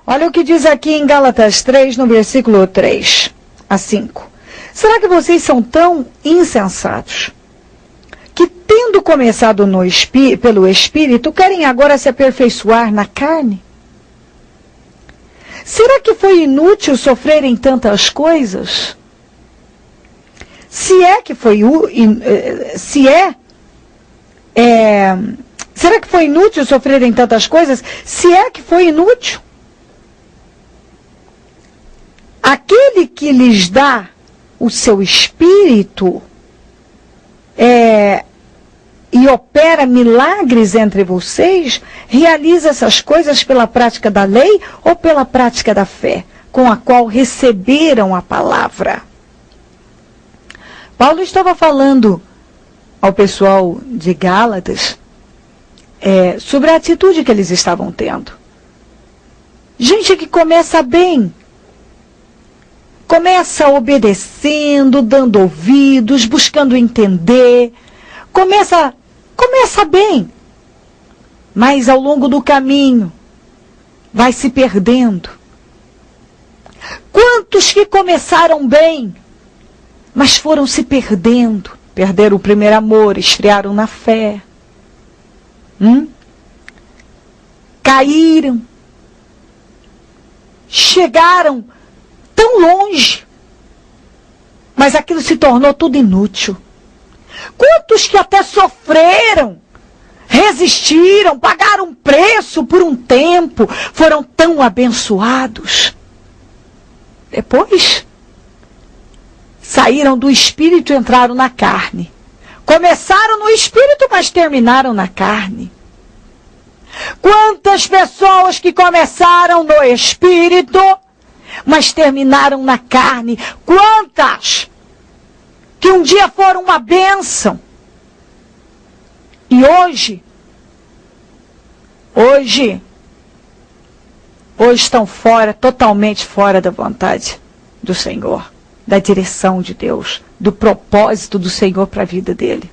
Olha o que diz aqui em Gálatas 3, no versículo 3 a 5. Será que vocês são tão insensatos que, tendo começado pelo Espírito, querem agora se aperfeiçoar na carne? Será que foi inútil sofrerem tantas coisas? Será que foi inútil sofrerem tantas coisas? Se é que foi inútil. Aquele que lhes dá o seu Espírito e opera milagres entre vocês, realiza essas coisas pela prática da lei ou pela prática da fé, com a qual receberam a palavra. Paulo estava falando ao pessoal de Gálatas sobre a atitude que eles estavam tendo. Gente que começa bem, começa obedecendo, dando ouvidos, buscando entender, começa bem, mas ao longo do caminho vai se perdendo. Quantos que começaram bem, mas foram se perdendo, perderam o primeiro amor, esfriaram na fé, caíram, chegaram tão longe, mas aquilo se tornou tudo inútil. Quantos que até sofreram, resistiram, pagaram preço por um tempo, foram tão abençoados. Depois, saíram do Espírito e entraram na carne. Começaram no Espírito, mas terminaram na carne. Quantas pessoas que começaram no Espírito, mas terminaram na carne. Quantas que um dia foram uma bênção e hoje estão totalmente fora da vontade do Senhor, da direção de Deus, do propósito do Senhor para a vida dele.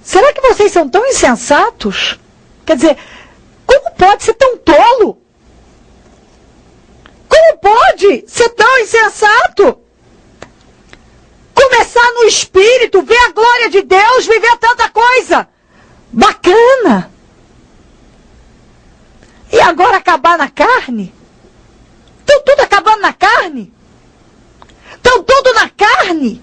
Será que vocês são tão insensatos? Quer dizer, como pode ser tão tolo? Como pode ser tão insensato? Começar no Espírito, ver a glória de Deus, viver tanta coisa bacana. E agora acabar na carne? Estão tudo acabando na carne? Estão tudo na carne?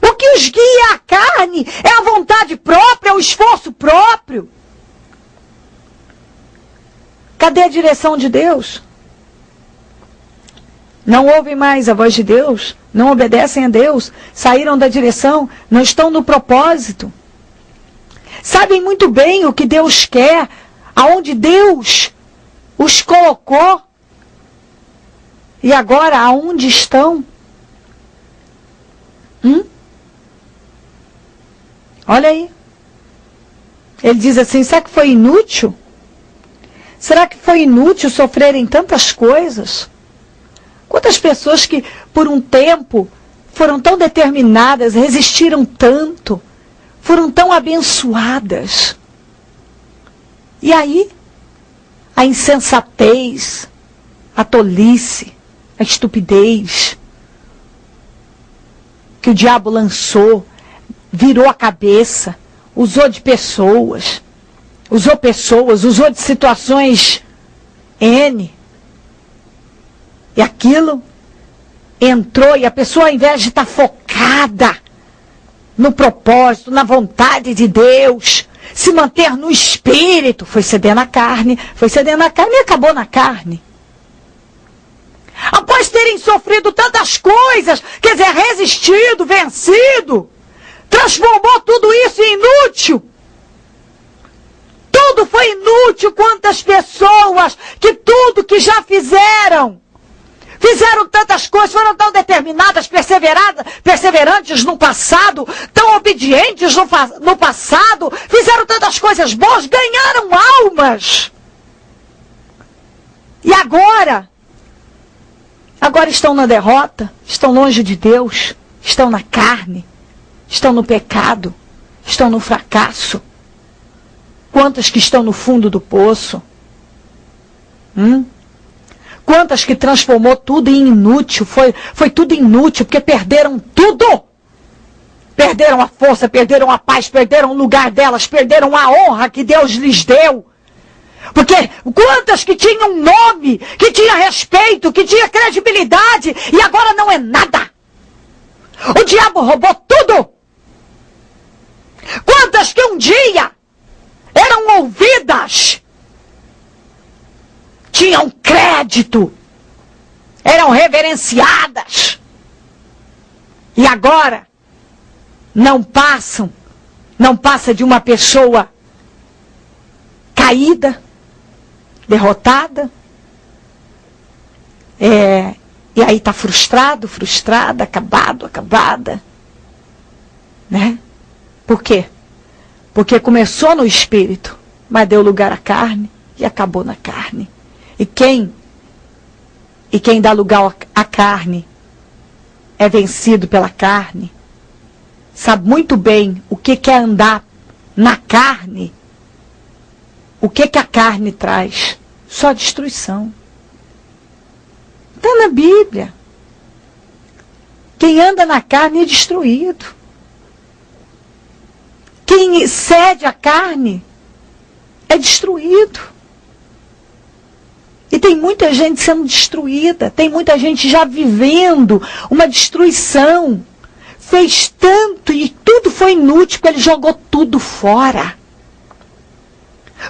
O que os guia à carne é a vontade própria, é o esforço próprio. Cadê a direção de Deus? Não ouvem mais a voz de Deus, não obedecem a Deus, saíram da direção, não estão no propósito. Sabem muito bem o que Deus quer, aonde Deus os colocou. E agora, aonde estão? Olha aí. Ele diz assim, será que foi inútil? Será que foi inútil sofrerem tantas coisas? Quantas pessoas que por um tempo foram tão determinadas, resistiram tanto, foram tão abençoadas. E aí, a insensatez, a tolice, a estupidez que o diabo lançou, virou a cabeça, usou de pessoas, usou de situações N. E aquilo entrou e a pessoa, ao invés de estar focada no propósito, na vontade de Deus, se manter no Espírito, foi ceder na carne e acabou na carne. Após terem sofrido tantas coisas, quer dizer, resistido, vencido, transformou tudo isso em inútil. Tudo foi inútil. Quantas pessoas que tudo que já fizeram tantas coisas, foram tão determinadas, perseverantes no passado, tão obedientes no passado, fizeram tantas coisas boas, ganharam almas. E agora estão na derrota, estão longe de Deus, estão na carne, estão no pecado, estão no fracasso. Quantas que estão no fundo do poço? Quantas que transformou tudo em inútil? Foi tudo inútil, porque perderam tudo. Perderam a força, perderam a paz, perderam o lugar delas, perderam a honra que Deus lhes deu. Porque quantas que tinham nome, que tinha respeito, que tinha credibilidade, e agora não é nada. O diabo roubou tudo. Quantas que um dia eram ouvidas, tinham crédito, eram reverenciadas, e agora não passa de uma pessoa caída, derrotada, e aí está frustrado, frustrada, acabado, acabada, né? Por quê? Porque começou no espírito, mas deu lugar à carne e acabou na carne. E quem dá lugar à carne é vencido pela carne. Sabe muito bem o que é andar na carne. O que a carne traz? Só destruição. Está na Bíblia. Quem anda na carne é destruído. Quem cede à carne é destruído. E tem muita gente sendo destruída. Tem muita gente já vivendo uma destruição. Fez tanto e tudo foi inútil, porque ele jogou tudo fora.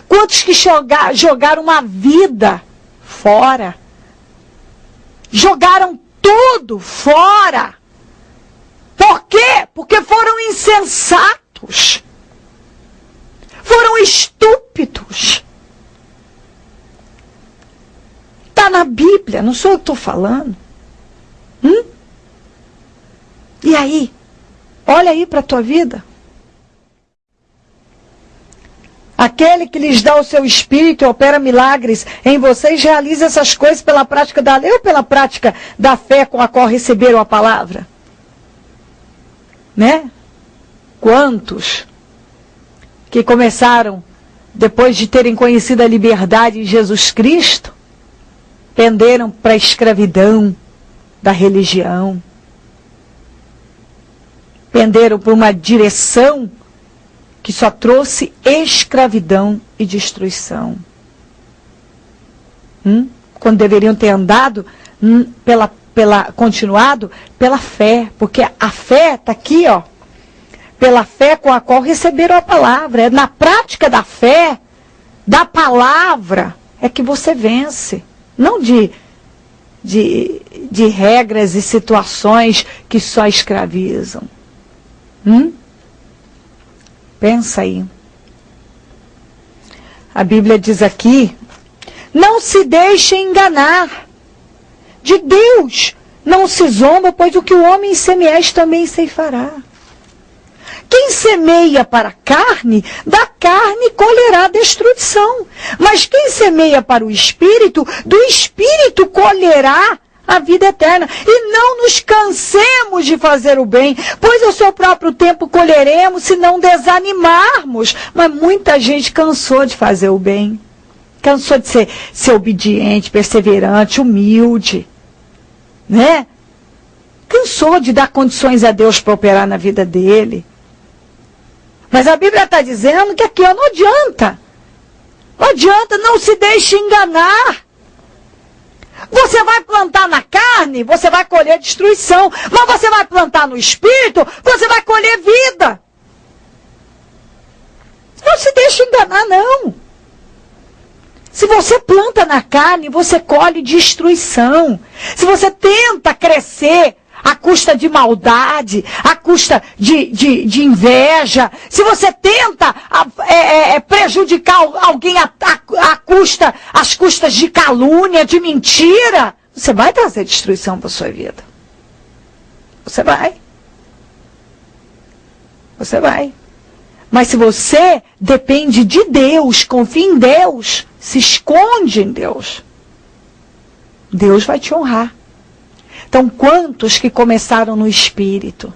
Quantos que jogaram uma vida fora? Jogaram tudo fora. Por quê? Porque foram insensatos. Foram estúpidos. Está na Bíblia, não sou eu que estou falando. E aí? Olha aí para a tua vida. Aquele que lhes dá o seu espírito e opera milagres em vocês, realiza essas coisas pela prática da lei ou pela prática da fé com a qual receberam a palavra? Né? Quantos que começaram, depois de terem conhecido a liberdade em Jesus Cristo, penderam para a escravidão da religião, penderam para uma direção que só trouxe escravidão e destruição. Quando deveriam ter andado continuado pela fé, porque a fé está aqui, ó, pela fé com a qual receberam a palavra. É na prática da fé, da palavra, é que você vence. Não de regras e situações que só escravizam. Pensa aí. A Bíblia diz aqui, não se deixe enganar. De Deus não se zomba, pois o que o homem semear também ceifará. Quem semeia para a carne, da carne colherá destruição. Mas quem semeia para o Espírito, do Espírito colherá a vida eterna. E não nos cansemos de fazer o bem, pois ao seu próprio tempo colheremos, se não desanimarmos. Mas muita gente cansou de fazer o bem. Cansou de ser obediente, perseverante, humilde. Né? Cansou de dar condições a Deus para operar na vida dele. Mas a Bíblia está dizendo que aqui não adianta. Não adianta, não se deixe enganar. Você vai plantar na carne, você vai colher destruição. Mas você vai plantar no Espírito, você vai colher vida. Não se deixe enganar, não. Se você planta na carne, você colhe destruição. Se você tenta crescer à custa de maldade, à custa de inveja, se você tenta prejudicar alguém às custas de calúnia, de mentira, você vai trazer destruição para a sua vida. Você vai. Você vai. Mas se você depende de Deus, confia em Deus, se esconde em Deus, Deus vai te honrar. Então, quantos que começaram no Espírito?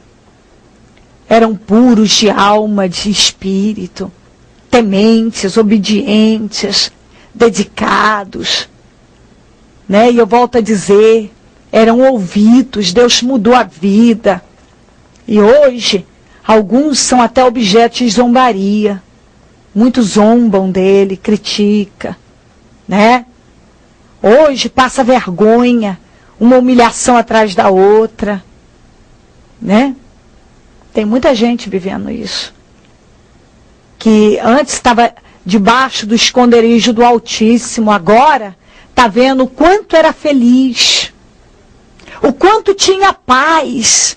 Eram puros de alma, de espírito. tementes, obedientes, dedicados, né? E eu volto a dizer, eram ouvidos, Deus mudou a vida. E hoje, alguns são até objetos de zombaria. Muitos zombam dele, critica, né? Hoje passa vergonha, uma humilhação atrás da outra, né? Tem muita gente vivendo isso. Que antes estava debaixo do esconderijo do Altíssimo, agora está vendo o quanto era feliz, o quanto tinha paz,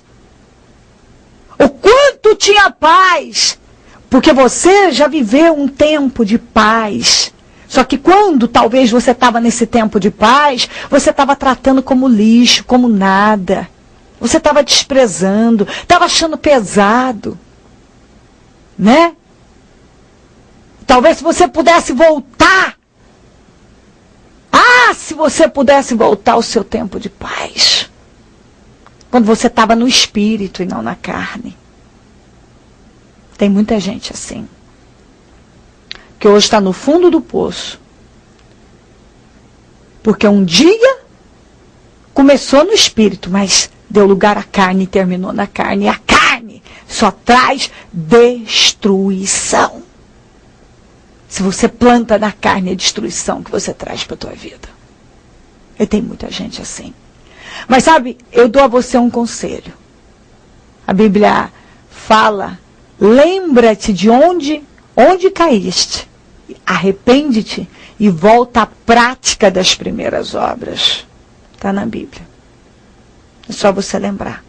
o quanto tinha paz, porque você já viveu um tempo de paz. Só que quando talvez você estava nesse tempo de paz, você estava tratando como lixo, como nada. Você estava desprezando, estava achando pesado, né? Talvez se você pudesse voltar, se você pudesse voltar ao seu tempo de paz, quando você estava no espírito e não na carne. Tem muita gente assim, que hoje está no fundo do poço, porque um dia começou no espírito, mas deu lugar à carne e terminou na carne. E a carne só traz destruição. Se você planta na carne, é destruição que você traz para a tua vida. E tem muita gente assim. Mas sabe, eu dou a você um conselho. A Bíblia fala, lembra-te de onde caíste. Arrepende-te e volta à prática das primeiras obras. Está na Bíblia. É só você lembrar.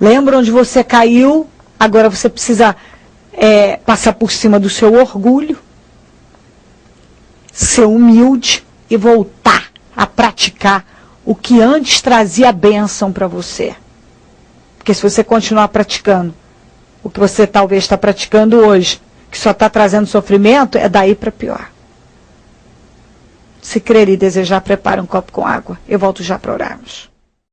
Lembra onde você caiu, agora você precisa passar por cima do seu orgulho, ser humilde e voltar a praticar o que antes trazia bênção para você. Porque se você continuar praticando o que você talvez está praticando hoje, que só está trazendo sofrimento, é daí para pior. Se crer e desejar, prepare um copo com água. Eu volto já para orarmos.